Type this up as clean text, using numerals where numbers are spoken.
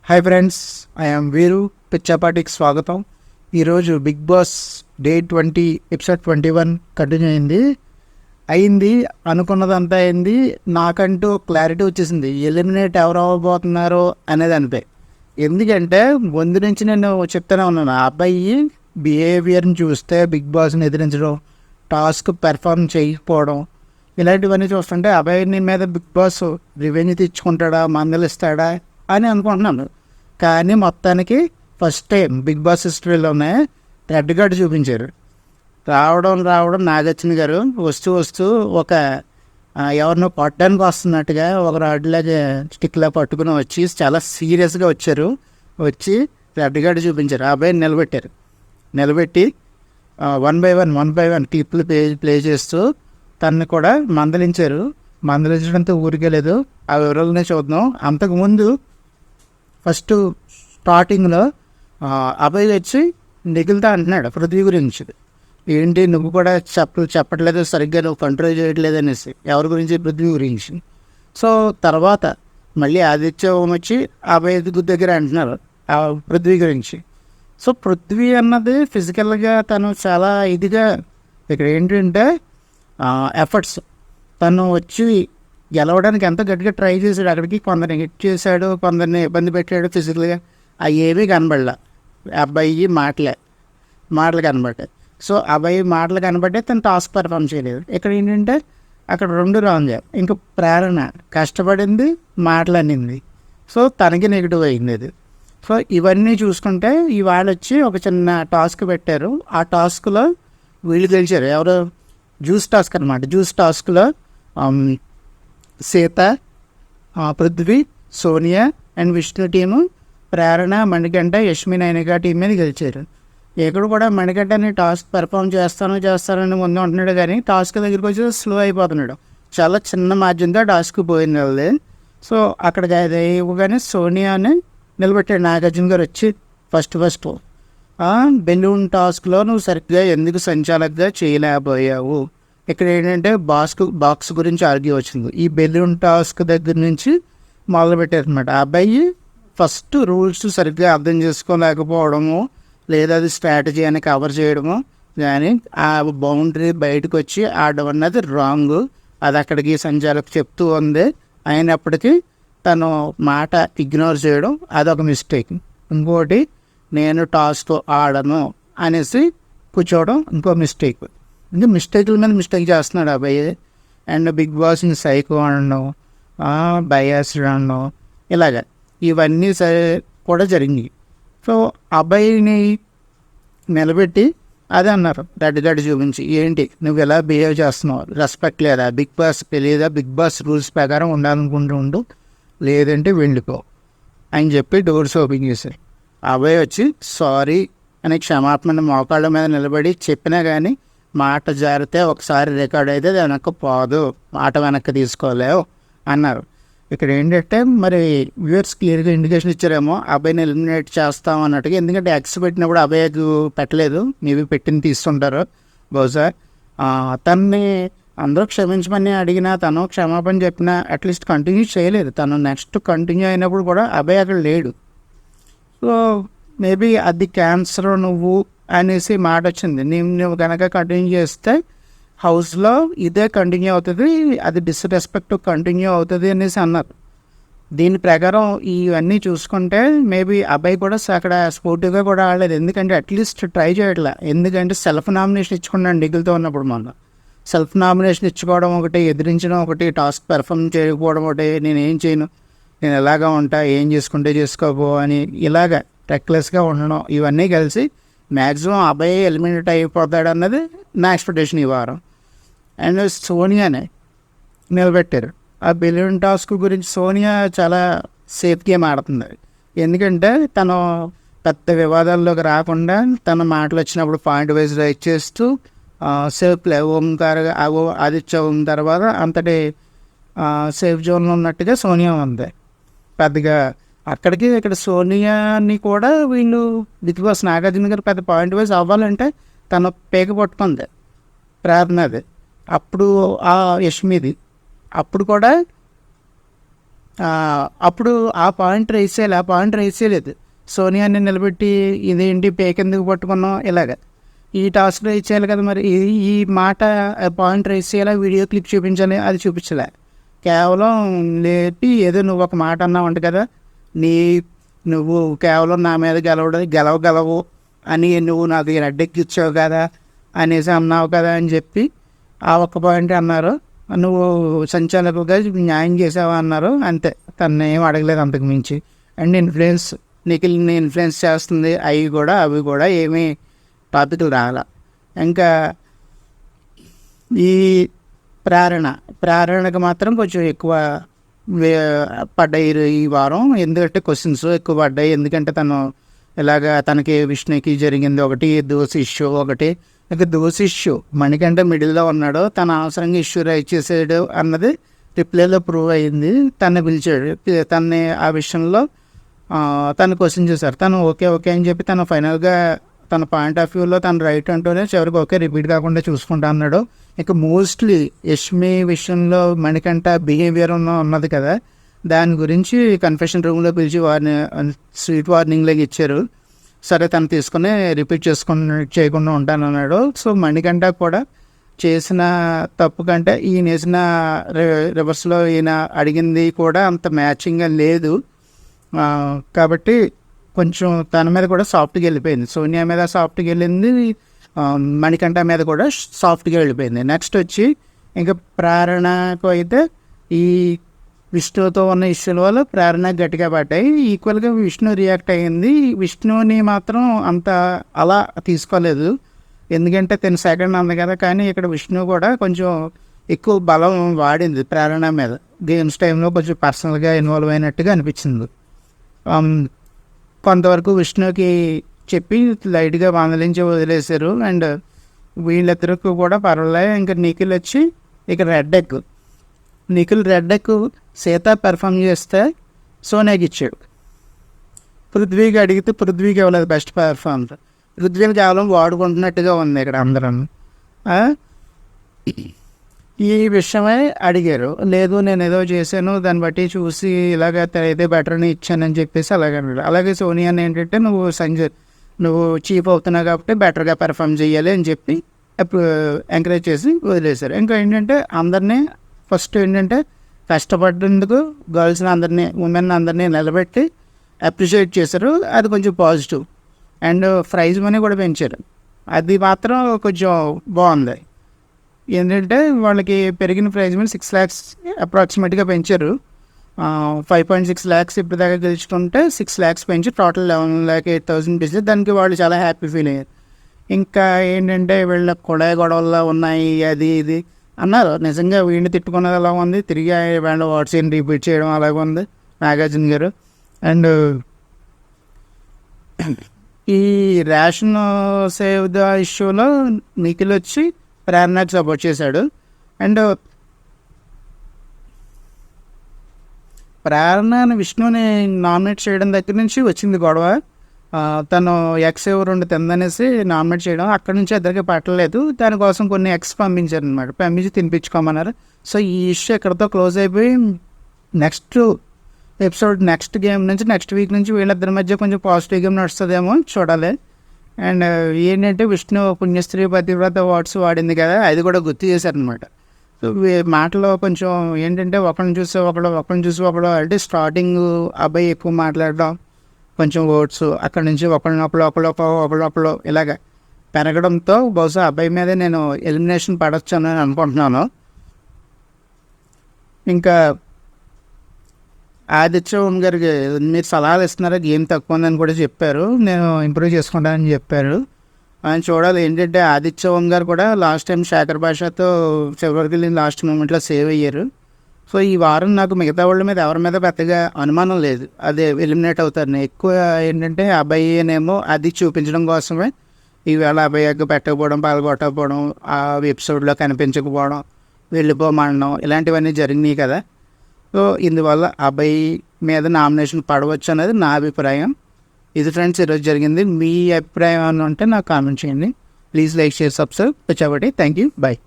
Hi friends, I'm వీరు. పిచ్చాపాటికి స్వాగతం. ఈరోజు Bigg Boss day 20 episode 21 continue అయింది. అనుకున్నదంతా అయింది. నాకంటూ క్లారిటీ వచ్చేసింది ఎలిమినేట్ ఎవరు అవ్వబోతున్నారో అనేది అనిపే. ఎందుకంటే ముందు నుంచి నేను చెప్తూనే ఉన్నాను, ఆ అబ్బాయి బిహేవియర్ని చూస్తే బిగ్ బాస్ని ఎదిరించడం, టాస్క్ పెర్ఫామ్ చేయకపోవడం, ఇలాంటివన్నీ చూస్తుంటే అబ్బాయిని మీద బిగ్ బాస్ రివెంజ్ తెచ్చుకుంటాడా, మందలిస్తాడా అని అనుకుంటున్నాను. కానీ మొత్తానికి ఫస్ట్ టైం బిగ్ బాస్ హిస్టరీలోనే రెడ్ కార్డు చూపించారు. రావడం నాగార్జున గారు వస్తూ ఒక ఎవరినో కొట్టడానికి వస్తున్నట్టుగా ఒక రాడ్లాగా స్టిక్లా పట్టుకుని వచ్చి చాలా సీరియస్గా వచ్చి రెడ్ కార్డు చూపించారు. ఆ అబ్బాయిని నిలబెట్టి వన్ బై వన్ క్లిప్లు ప్లే చేస్తూ తనని కూడా మందలించడంతో ఊరికే లేదు. ఆ వివరాలనే చూద్దాం. అంతకుముందు ఫస్ట్ స్టార్టింగ్లో అబ్బాయి వచ్చి నిఖిల్తో అంటున్నాడు పృథ్వీ గురించి, ఏంటి నువ్వు కూడా చెప్పట్లేదు సరిగ్గా, నువ్వు కంట్రోల్ చేయట్లేదు అనేసి. ఎవరి గురించి? పృథ్వీ గురించి. సో తర్వాత మళ్ళీ ఆదిత్య వచ్చి అబ్బాయి దగ్గర అంటున్నారు పృథ్వీ గురించి. సో పృథ్వీ అన్నది ఫిజికల్గా తను చాలా ఇదిగా, ఇక్కడ ఏంటంటే ఎఫర్ట్స్, తను వచ్చి గెలవడానికి ఎంతో గట్టిగా ట్రై చేశాడు. అక్కడికి కొందరిని హిట్ చేశాడు, కొందరిని ఇబ్బంది పెట్టాడు ఫిజికల్గా. అవి ఏమీ కనబడలే. అబ్బాయి మాటలు కనబడ్డాయి. సో అబ్బాయి మాటలు కనబడ్డాయి, తను టాస్క్ పెర్ఫామ్ చేయలేదు. ఇక్కడ ఏంటంటే అక్కడ రెండు రాంగ్. ఇంకా ప్రేరణ కష్టపడింది, మాటలనింది. సో తనకి నెగిటివ్ అయింది అది. సో ఇవన్నీ చూసుకుంటే ఇవాళ వచ్చి ఒక చిన్న టాస్క్ పెట్టారు. ఆ టాస్క్లో వీళ్ళు గెలిచారు. ఎవరు? జ్యూస్ టాస్క్ అనమాట. జ్యూస్ టాస్క్లో Sita, Prithvi, Sonia and Vishnu team, Prerana, Manikanta, Yashmi, Nainika team మీద గెలిచారు. ఇక్కడ కూడా మణికంఠని టాస్క్ పెర్ఫామ్ చేస్తానని ముందు ఉంటున్నాడు, కానీ టాస్క్ దగ్గరికి వచ్చి స్లో అయిపోతున్నాడు. చాలా చిన్న మార్జిన్తో టాస్క్ పోయింది వాళ్ళది. సో అక్కడ ఇవ్వగానే సోనియాని నిలబెట్టాడు నాగార్జున గారు వచ్చి ఫస్ట్ బెలూన్ టాస్క్లో నువ్వు సరిగ్గా ఎందుకు సంచాలకుగా చేయలేకపోయావు. ఇక్కడ ఏంటంటే బాక్స్ గురించి ఆర్గ్యూ వచ్చింది. ఈ బెలూన్ టాస్క్ దగ్గర నుంచి మొదలుపెట్టారు అనమాట. ఆ అబ్బాయి ఫస్ట్ రూల్స్ సరిగ్గా అర్థం చేసుకోలేకపోవడము, లేదా అది స్ట్రాటజీ అని కవర్ చేయడము, కానీ ఆ బౌండరీ బయటకు వచ్చి ఆడడం అన్నది రాంగ్. అది అక్కడికి సంచాలకు చెప్తూ ఉంది. అయినప్పటికీ తను మాట ఇగ్నోర్ చేయడం అదొక మిస్టేక్. ఇంకోటి, నేను టాస్క్ ఆడను అనేసి కూర్చోవడం ఇంకో మిస్టేక్. ఇంకా మిస్టేక్ల మీద మిస్టేక్ చేస్తున్నాడు అబ్బాయి. అండ్ బిగ్ బాస్ని సైకో అనడం, బయాస్డ్ అనడం, ఇలాగ ఇవన్నీ కూడా జరిగింది. సో అబ్బాయిని నిలబెట్టి అదే అన్నారు, రెడ్ కార్డు చూపించి, ఏంటి నువ్వు ఎలా బిహేవ్ చేస్తున్నావు, రెస్పెక్ట్ లేదా, బిగ్ బాస్ తెలియదా, బిగ్ బాస్ రూల్స్ ప్రకారం ఉండాలనుకుంటూ లేదంటే వెళ్ళిపో అని చెప్పి డోర్స్ ఓపెన్ చేశారు. అబ్బాయి వచ్చి సారీ అని క్షమాపణ మోకాళ్ళ మీద నిలబడి చెప్పినా కానీ మాట జారితే ఒకసారి రికార్డ్ అయితే వెనక్కి పోదు, మాట వెనక్కి తీసుకోలేవు అన్నారు. ఇక్కడ ఏంటంటే మరి వ్యూవర్స్ క్లియర్గా ఇండికేషన్ ఇచ్చారేమో అబ్బాయిని ఎలిమినేట్ చేస్తాం అన్నట్టుగా. ఎందుకంటే ఎక్స్ పెట్టినప్పుడు అబ్బాయికి పెట్టలేదు, మేబీ పెట్టిన తీస్తుంటారు బహుశా. తనని అందరూ క్షమించమని అడిగినా, తను క్షమాపణ చెప్పినా అట్లీస్ట్ కంటిన్యూ చేయలేదు. తను నెక్స్ట్ కంటిన్యూ అయినప్పుడు కూడా అబ్బాయి అక్కడ లేడు. సో మేబీ అది క్యాన్సర్ నువ్వు అనేసి మాట వచ్చింది. నువ్వు కనుక కంటిన్యూ చేస్తే హౌస్లో ఇదే కంటిన్యూ అవుతుంది, అది డిస్రెస్పెక్ట్ కంటిన్యూ అవుతుంది అనేసి అన్నారు. దీని ప్రకారం ఇవన్నీ చూసుకుంటే మేబీ అబ్బాయి కూడా అక్కడ స్పోర్టివ్గా కూడా ఆడలేదు. ఎందుకంటే అట్లీస్ట్ ట్రై చేయట్లే. ఎందుకంటే సెల్ఫ్ నామినేషన్ ఇచ్చుకున్నాను నిఖిల్తో ఉన్నప్పుడు. మొన్న సెల్ఫ్ నామినేషన్ ఇచ్చుకోవడం ఒకటి, ఎదిరించడం ఒకటి, టాస్క్ పెర్ఫామ్ చేయకపోవడం ఒకటి, నేను ఏం చేయను, నేను ఎలాగా ఉంటా, ఏం చేసుకుంటే చేసుకోబో అని ఇలాగ రెక్లెస్గా ఉండడం, ఇవన్నీ కలిసి మ్యాక్సిమం అబ్బాయి ఎలిమినేట్ అయిపోతాడు అన్నది నా ఎక్స్పెక్టేషన్ ఈ వారం. అండ్ సోనియానే నిలబెట్టారు. ఆ బెలూన్ టాస్క్ గురించి సోనియా చాలా సేఫ్ గేమ్ ఆడుతుంది. ఎందుకంటే తను పెద్ద వివాదాల్లోకి రాకుండా తన మాటలు వచ్చినప్పుడు పాయింట్ వైజ్ రైట్ చేస్తూ సేఫ్లే ఆదిత్య తర్వాత అంతటి సేఫ్ జోన్లో ఉన్నట్టుగా సోనియా ఉంది. పెద్దగా అక్కడికి ఇక్కడ సోనియాని కూడా వీళ్ళు బిగ్ బాస్ నాగార్జున గారు పెద్ద పాయింట్ వైజ్ అవ్వాలంటే తను పేక పట్టుకుంది ప్రార్థనది. అప్పుడు ఆ యష్మిది అప్పుడు కూడా అప్పుడు ఆ పాయింట్ రైస్ చేయలేదు. సోనియాని నిలబెట్టి ఇదేంటి పేకెందుకు పట్టుకున్నాం ఇలాగ ఈ టాస్క్ రైజ్ చేయాలి కదా, మరి ఈ మాట పాయింట్ రైజ్ చేయాలి, వీడియో క్లిప్ చూపించాలి, అది చూపించలే. కేవలం లేపి ఏదో నువ్వు ఒక మాట అన్నావు కదా, నువ్వు కేవలం నా మీద గెలవగలవు అని నువ్వు నాకు అడ్డెక్కిచ్చావు కదా అనేసి అన్నావు కదా అని చెప్పి ఆ ఒక్క పాయింట్ అన్నారు. నువ్వు సంచాలకుగా న్యాయం చేసావా అన్నారు, అంతే. తను ఏం అడగలేదు అంతకు మించి. అండ్ నిఖిల్ని ఇన్ఫ్లుయెన్స్ చేస్తుంది అవి కూడా ఏమీ టాపిక్లు రాల. ఇంకా ఈ ప్రేరణకు మాత్రం కొంచెం ఎక్కువ పడ్డాయి ఈ వారం. ఎందుకంటే క్వశ్చన్స్ ఎక్కువ పడ్డాయి. ఎందుకంటే తనకి విష్ణుకి జరిగింది ఒకటి, దోశ ఇష్యూ ఒకటి. ఇంకా దోశ ఇష్యూ మణికంఠ మిడిల్లో ఉన్నాడు, తన అవసరంగా ఇష్యూ రైజ్ చేసాడు అన్నది రిప్లైలో ప్రూవ్ అయ్యింది. తను పిలిచాడు, తనని ఆ విషయంలో తను క్వశ్చన్ చేశారు. తను ఓకే అని చెప్పి తను ఫైనల్గా తన పాయింట్ ఆఫ్ వ్యూలో తను రైట్ అంటూనే చివరికి ఓకే రిపీట్ కాకుండా చూసుకుంటా అన్నాడు. ఇక మోస్ట్లీ యష్మి విషయంలో మణికంఠ బిహేవియర్ ఉన్నది కదా, దాని గురించి కన్ఫెషన్ రూమ్లో పిలిచి స్వీట్ వార్నింగ్లోకి ఇచ్చారు. సరే తను తీసుకుని రిపీట్ చేయకుండా ఉంటానన్నాడు. సో మణికంఠ కూడా చేసిన తప్పు కంటే ఈయన వేసిన రివర్స్లో ఈయన అడిగింది కూడా అంత మ్యాచింగ్గా లేదు. కాబట్టి కొంచెం తన మీద కూడా సాఫ్ట్గా వెళ్ళిపోయింది. సోనియా మీద సాఫ్ట్గా వెళ్ళింది, మణికంఠ మీద కూడా సాఫ్ట్గా వెళ్ళిపోయింది. నెక్స్ట్ వచ్చి ఇంకా ప్రేరణకు అయితే ఈ విష్ణుతో ఉన్న ఇష్యూల వల్ల ప్రేరణ గట్టిగా పడ్డాయి. ఈక్వల్గా విష్ణు రియాక్ట్ అయ్యింది. విష్ణుని మాత్రం అంత అలా తీసుకోలేదు, ఎందుకంటే తను సెకండ్ అంది కదా. కానీ ఇక్కడ విష్ణు కూడా కొంచెం ఎక్కువ బలం వాడింది ప్రేరణ మీద. గేమ్స్ టైంలో కొంచెం పర్సనల్గా ఇన్వాల్వ్ అయినట్టుగా అనిపించింది. కొంతవరకు విష్ణుకి చెప్పి లైట్గా మందలించి వదిలేశారు. అండ్ వీళ్ళిద్దరికి కూడా పర్వాలేదు. ఇంకా నిఖిల్ వచ్చి ఇక నిఖిల్ రెడ్ ఎక్ సీత పెర్ఫామ్ చేస్తే సోనియాకి ఇచ్చాడు. పృథ్వీకి అడిగితే పృథ్వీకి ఇవ్వలేదు బెస్ట్ పెర్ఫార్మెన్స్. పృథ్వీని కేవలం వాడుకుంటున్నట్టుగా ఉంది ఇక్కడ అందరం. ఈ విషయమై అడిగారు, లేదు నేను ఏదో చేశాను దాన్ని బట్టి చూసి ఇలాగ అయితే బెటర్ని ఇచ్చానని చెప్పేసి అలాగే అన్నాడు. అలాగే సోనియాని ఏంటంటే నువ్వు చీప్ అవుతున్నావు కాబట్టి బెటర్గా పెర్ఫామ్ చేయాలి అని చెప్పి ఎంకరేజ్ చేసి వదిలేశారు. ఇంకా ఏంటంటే అందరినీ ఫస్ట్ ఏంటంటే కష్టపడేందుకు ఉమెన్ అందరినీ నిలబెట్టి అప్రిషియేట్ చేశారు, అది కొంచెం పాజిటివ్. అండ్ ప్రైజ్ మనీ కూడా పెంచారు, అది మాత్రం కొంచెం బాగుంది. ఏంటంటే వాళ్ళకి పెరిగిన ప్రైజ్ మనీ 6 lakhs అప్రాక్సిమేట్గా పెంచారు. 5.6 lakhs ఇప్పుడు దాకా గెలుచుకుంటే 6 lakhs పెంచి టోటల్ 11,08,000 చేసి దానికి వాళ్ళు చాలా హ్యాపీ ఫీల్ అయ్యారు. ఇంకా ఏంటంటే వీళ్ళ గొడవల్లో ఉన్నాయి అది ఇది అన్నారు. నిజంగా వీడిని తిట్టుకున్నది అలా ఉంది, తిరిగి వీళ్ళ వాట్సాప్ రిపీట్ చేయడం అలాగే ఉంది నాగార్జున గారు. అండ్ ఈ రేషన్ సేవ్ ద ఇష్యూలో నిఖిల్ వచ్చి ప్రేరణకు సపోర్ట్ చేశాడు. అండ్ ప్రేరణ విష్ణుని నామినేట్ చేయడం దగ్గర నుంచి వచ్చింది గొడవ. తను ఎక్స్ 2 తిందనేసి నామినేట్ చేయడం, అక్కడి నుంచి ఇద్దరికి పట్టలేదు. దానికోసం కొన్ని ఎక్స్ పంపించారనమాట, పంపించి తినిపించుకోమన్నారు. సో ఈ ఇష్యూ ఎక్కడితో క్లోజ్ అయిపోయి నెక్స్ట్ ఎపిసోడ్ నెక్స్ట్ వీక్ నుంచి వీళ్ళిద్దరి మధ్య కొంచెం పాజిటివ్ గేమ్ నడుస్తుందేమో చూడాలి. అండ్ ఏంటంటే విష్ణు పుణ్యస్త్రీ పతివ్రత వర్డ్స్ వాడింది కదా, అది కూడా గుర్తు చేశారనమాట. సో మాటలో కొంచెం ఏంటంటే ఒకరిని చూసి ఒకడు అంటే స్టార్టింగ్ అబ్బాయి ఎక్కువ మాట్లాడడం, కొంచెం వర్డ్స్ అక్కడి నుంచి ఒకళ్ళొకళ్ళు ఇలాగ పెరగడంతో బహుశా అబ్బాయి మీదే నేను ఎలిమినేషన్ పడొచ్చాను అని అనుకుంటున్నాను. ఇంకా ఆదిత్య ఓం గారికి మీరు సలహాలు ఇస్తున్నారా, గేమ్ తక్కువ ఉందని కూడా చెప్పారు, నేను ఇంప్రూవ్ చేసుకుంటానని చెప్పారు. ఆయన చూడాలి. ఏంటంటే ఆదిత్య ఓం గారు కూడా లాస్ట్ టైం శేఖర్ భాషతో చివరికి లాస్ట్ మూమెంట్లో సేవ్ అయ్యారు. సో ఈ వారం నాకు మిగతా వాళ్ళ మీద ఎవరి మీద పెద్దగా అనుమానం లేదు, అదే ఎలిమినేట్ అవుతారు. ఎక్కువ ఏంటంటే అబ్బాయినేమో అది చూపించడం కోసమే ఈవేళ అబ్బాయికి పెట్టకపోవడం, పాల్గొట్టకపోవడం, ఆ ఎపిసోడ్లో కనిపించకపోవడం, వెళ్ళిపోమనడం ఇలాంటివన్నీ జరిగినాయి కదా. సో ఇందువల్ల అబ్బాయి మీద నామినేషన్ పడవచ్చు అనేది నా అభిప్రాయం. ఇది ఫ్రెండ్స్ ఈరోజు జరిగింది. మీ అభిప్రాయం అని ఉంటే నాకు కామెంట్ చేయండి. Please like, share, subscribe. వచ్చాబట్టి థ్యాంక్ యూ, బాయ్.